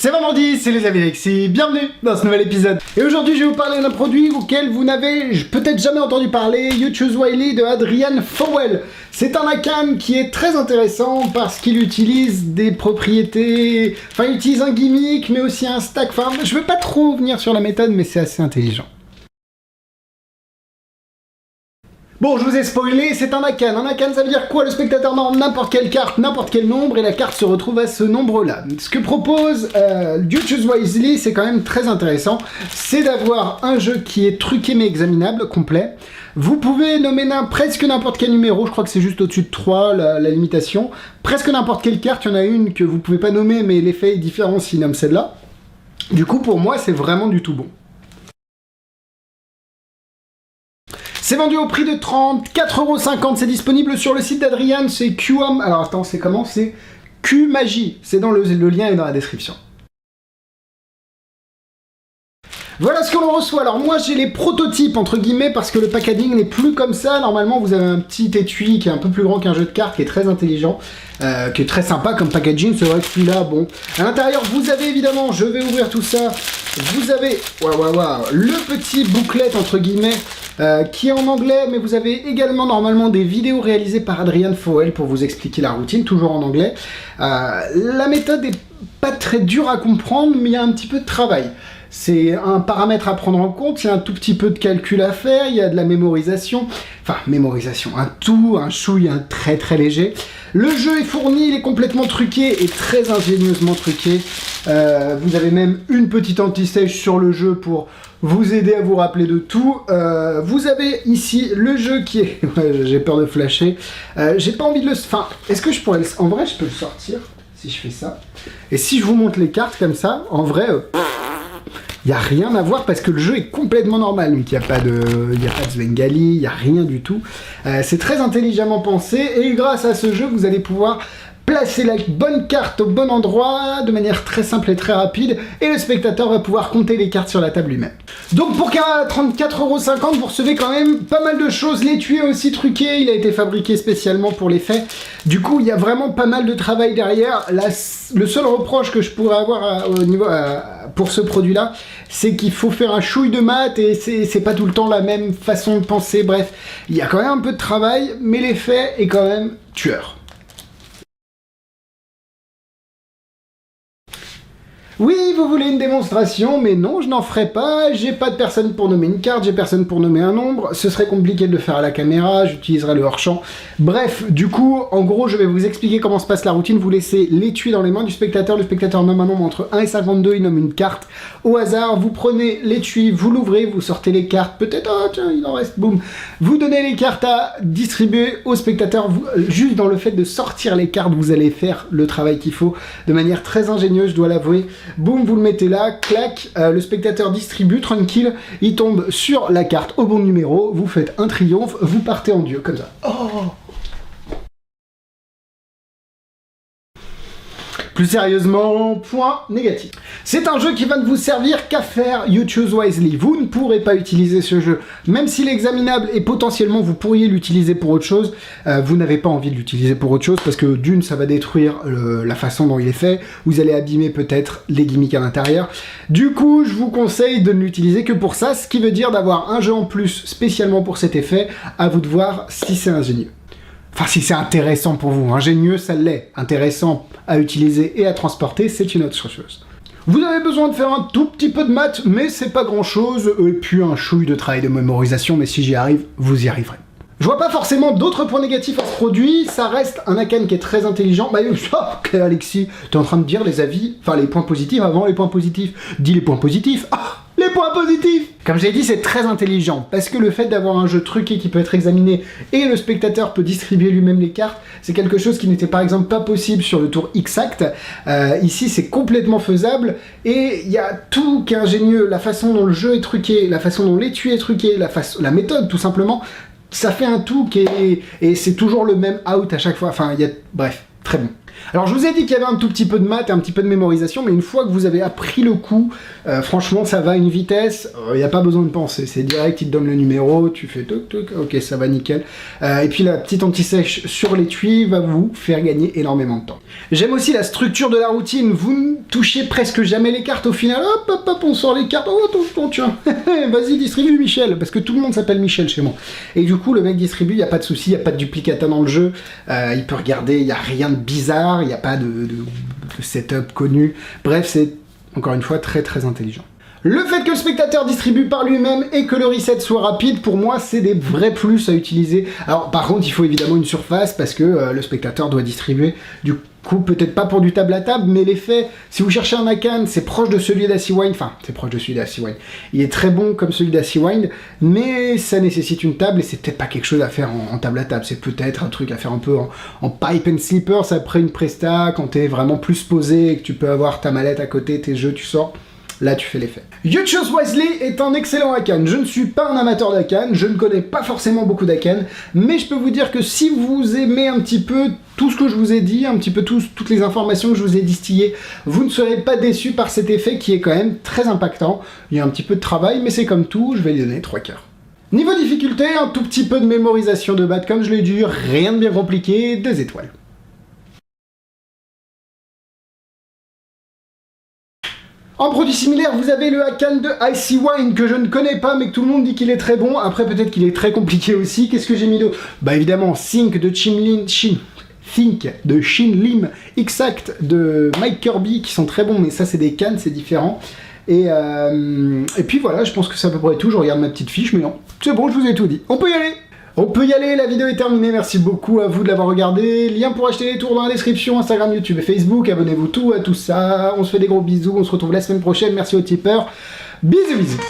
C'est vendredi, c'est les amis Alexis, bienvenue dans ce nouvel épisode. Et aujourd'hui je vais vous parler d'un produit auquel vous n'avez peut-être jamais entendu parler, You Choose Wisely de Adrian Fowell. C'est un Akan qui est très intéressant parce qu'il utilise des propriétés, enfin il utilise un gimmick mais aussi un stack, enfin je ne vais pas trop venir sur la méthode mais c'est assez intelligent. Bon, je vous ai spoilé, c'est un Akan. Un Akan, ça veut dire quoi? Le spectateur norme n'importe quelle carte, n'importe quel nombre, et la carte se retrouve à ce nombre-là. Ce que propose You Choose Wisely, c'est quand même très intéressant. C'est d'avoir un jeu qui est truqué mais examinable, complet. Vous pouvez nommer presque n'importe quel numéro, je crois que c'est juste au-dessus de 3 la limitation. Presque n'importe quelle carte, il y en a une que vous pouvez pas nommer, mais l'effet est différent s'il nomme celle-là. Du coup, pour moi, c'est vraiment du tout bon. C'est vendu au prix de 34,50 €, c'est disponible sur le site d'Adrian, c'est QM. Alors attends, c'est comment? C'est QMagie, c'est dans le lien est dans la description. Voilà ce que l'on reçoit. Alors moi j'ai les prototypes entre guillemets parce que le packaging n'est plus comme ça. Normalement vous avez un petit étui qui est un peu plus grand qu'un jeu de cartes, qui est très intelligent, qui est très sympa comme packaging. C'est vrai que celui-là, bon. À l'intérieur vous avez évidemment, je vais ouvrir tout ça, vous avez le petit booklet entre guillemets qui est en anglais, mais vous avez également normalement des vidéos réalisées par Adrian Fowell pour vous expliquer la routine, toujours en anglais. La méthode est pas très dure à comprendre, mais il y a un petit peu de travail. C'est un paramètre à prendre en compte, il y a un tout petit peu de calcul à faire, il y a de la mémorisation, un chouille très très léger. Le jeu est fourni, il est complètement truqué et très ingénieusement truqué. Vous avez même une petite anti-stage sur le jeu pour vous aider à vous rappeler de tout. Vous avez ici le jeu qui est... j'ai peur de flasher. J'ai pas envie de le... Enfin, est-ce que je pourrais... En vrai, je peux le sortir si je fais ça. Et si je vous montre les cartes comme ça, en vrai... il n'y a rien à voir parce que le jeu est complètement normal, donc il n'y a pas de Svengali, il n'y a rien du tout. C'est très intelligemment pensé et grâce à ce jeu, vous allez pouvoir placer la bonne carte au bon endroit de manière très simple et très rapide et le spectateur va pouvoir compter les cartes sur la table lui-même. Donc pour 34,50 €, vous recevez quand même pas mal de choses. L'étui est aussi truqué, il a été fabriqué spécialement pour l'effet. Du coup, il y a vraiment pas mal de travail derrière. Le seul reproche que je pourrais avoir pour ce produit-là, c'est qu'il faut faire un chouille de maths et c'est pas tout le temps la même façon de penser. Bref, il y a quand même un peu de travail, mais l'effet est quand même tueur. Oui, vous voulez une démonstration, mais non, je n'en ferai pas, j'ai pas de personne pour nommer une carte, j'ai personne pour nommer un nombre, ce serait compliqué de le faire à la caméra, j'utiliserai le hors-champ. Bref, du coup, en gros, je vais vous expliquer comment se passe la routine, vous laissez l'étui dans les mains du spectateur, le spectateur nomme un nombre entre 1 et 52, il nomme une carte au hasard, vous prenez l'étui, vous l'ouvrez, vous sortez les cartes, peut-être, oh tiens, il en reste, boum, vous donnez les cartes à distribuer au spectateur, juste dans le fait de sortir les cartes, vous allez faire le travail qu'il faut, de manière très ingénieuse, je dois l'avouer. Boum, vous le mettez là, clac, le spectateur distribue, tranquille, il tombe sur la carte au bon numéro, vous faites un triomphe, vous partez en dieu, comme ça. Oh! Plus sérieusement, point négatif. C'est un jeu qui va ne vous servir qu'à faire You Choose Wisely. Vous ne pourrez pas utiliser ce jeu, même s'il est examinable et potentiellement vous pourriez l'utiliser pour autre chose, vous n'avez pas envie de l'utiliser pour autre chose parce que d'une, ça va détruire la façon dont il est fait, vous allez abîmer peut-être les gimmicks à l'intérieur. Du coup, je vous conseille de ne l'utiliser que pour ça, ce qui veut dire d'avoir un jeu en plus spécialement pour cet effet, à vous de voir si c'est ingénieux. Enfin, si c'est intéressant pour vous, ingénieux, ça l'est. Intéressant à utiliser et à transporter, c'est une autre chose. Vous avez besoin de faire un tout petit peu de maths, mais c'est pas grand chose, et puis un chouille de travail de mémorisation, mais si j'y arrive, vous y arriverez. Je vois pas forcément d'autres points négatifs à ce produit, ça reste un Akan qui est très intelligent. Bah, ok Alexis, t'es en train de dire les avis, enfin les points positifs avant les points positifs. Dis les points positifs. Ah, les points positifs! Comme j'ai dit, c'est très intelligent, parce que le fait d'avoir un jeu truqué qui peut être examiné et le spectateur peut distribuer lui-même les cartes, c'est quelque chose qui n'était par exemple pas possible sur le tour X-Act. Ici, c'est complètement faisable, et il y a tout qui est ingénieux, la façon dont le jeu est truqué, la façon dont l'étui est truqué, la méthode tout simplement, ça fait un tout qui est... et c'est toujours le même out à chaque fois, enfin, bref, très bon. Alors je vous ai dit qu'il y avait un tout petit peu de maths et un petit peu de mémorisation, mais une fois que vous avez appris le coup, franchement ça va à une vitesse, il n'y a pas besoin de penser, c'est direct, il te donne le numéro, tu fais toc toc, ok ça va nickel. Et puis la petite anti-sèche sur l'étui va vous faire gagner énormément de temps. J'aime aussi la structure de la routine, vous ne touchez presque jamais les cartes au final, hop hop hop on sort les cartes, oh attention tiens, vas-y distribue Michel, parce que tout le monde s'appelle Michel chez moi. Et du coup le mec distribue, il n'y a pas de souci, il n'y a pas de duplicata dans le jeu, il peut regarder, il n'y a rien de bizarre, il n'y a pas de setup connu, bref c'est encore une fois très très intelligent. Le fait que le spectateur distribue par lui-même et que le reset soit rapide, pour moi, c'est des vrais plus à utiliser. Alors, par contre, il faut évidemment une surface parce que le spectateur doit distribuer. Du coup, peut-être pas pour du table à table, mais l'effet, si vous cherchez un Akan, c'est proche de celui d'Aciwind. Enfin, c'est proche de celui d'Aciwind. Il est très bon comme celui d'Aciwind, mais ça nécessite une table et c'est peut-être pas quelque chose à faire en table à table. C'est peut-être un truc à faire un peu en pipe and slippers après une presta, quand t'es vraiment plus posé et que tu peux avoir ta mallette à côté, tes jeux, tu sors. Là, tu fais l'effet. You Chose Wisely est un excellent Akan. Je ne suis pas un amateur d'Akan, je ne connais pas forcément beaucoup d'Akan, mais je peux vous dire que si vous aimez un petit peu tout ce que je vous ai dit, un petit peu toutes les informations que je vous ai distillées, vous ne serez pas déçus par cet effet qui est quand même très impactant. Il y a un petit peu de travail, mais c'est comme tout, je vais lui donner 3 cœurs. Niveau difficulté, un tout petit peu de mémorisation de batte, comme je l'ai dit, rien de bien compliqué, 2 étoiles. En produit similaire, vous avez le Akan de Icywind que je ne connais pas mais que tout le monde dit qu'il est très bon. Après peut-être qu'il est très compliqué aussi. Qu'est-ce que j'ai mis d'autre? Bah évidemment Think de Think de Shin Lim, Exact de Mike Kirby qui sont très bons, mais ça c'est des cannes, c'est différent. Et puis voilà, je pense que c'est à peu près tout. Je regarde ma petite fiche, mais non, c'est bon, je vous ai tout dit. On peut y aller! On peut y aller, la vidéo est terminée, merci beaucoup à vous de l'avoir regardé. Lien pour acheter les tours dans la description, Instagram, YouTube et Facebook. Abonnez-vous tout à tout ça. On se fait des gros bisous, on se retrouve la semaine prochaine. Merci aux tipeurs. Bisous bisous.